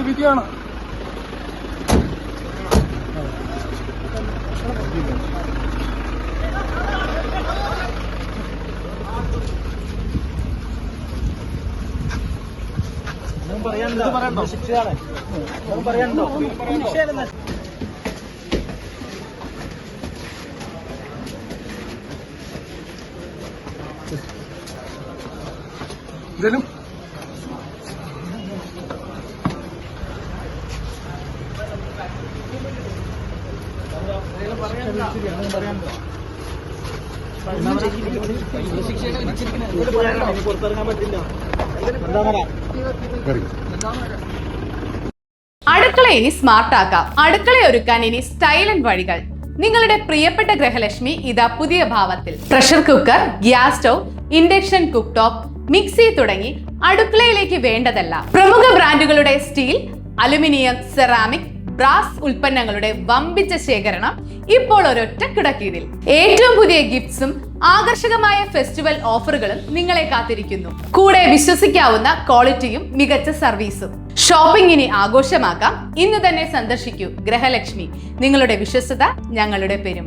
വിധിയാണ്. ഇതിലും അടുക്കള ഇനി സ്മാർട്ട് ആക്കാം. അടുക്കള ഒരുക്കാൻ ഇനി സ്റ്റൈലന്റ് വഴികൾ. നിങ്ങളുടെ പ്രിയപ്പെട്ട ഗൃഹലക്ഷ്മി ഇതാ പുതിയ ഭാവത്തിൽ. Pressure cooker, gas stove, induction cook top, mixie തുടങ്ങി അടുക്കളയിലേക്ക് വേണ്ടതെല്ലാം. പ്രമുഖ ബ്രാൻഡുകളുടെ സ്റ്റീൽ, അലുമിനിയം, സെറാമിക്, ബ്രാസ് ഉൽപ്പന്നങ്ങളുടെ വമ്പിച്ച ശേഖരണം ഇപ്പോൾ ഒരൊറ്റ കിടക്കീഴിൽ. ഏറ്റവും പുതിയ ഗിഫ്റ്റ്സും ആകർഷകമായ ഫെസ്റ്റിവൽ ഓഫറുകളും നിങ്ങളെ കാത്തിരിക്കുന്നു. കൂടെ വിശ്വസിക്കാവുന്ന ക്വാളിറ്റിയും മികച്ച സർവീസും. ഷോപ്പിംഗിന് ആഘോഷമാക്കാം. ഇന്ന് തന്നെ സന്ദർശിക്കൂ ഗൃഹലക്ഷ്മി. നിങ്ങളുടെ വിശ്വസ്തത ഞങ്ങളുടെ പെരുമ.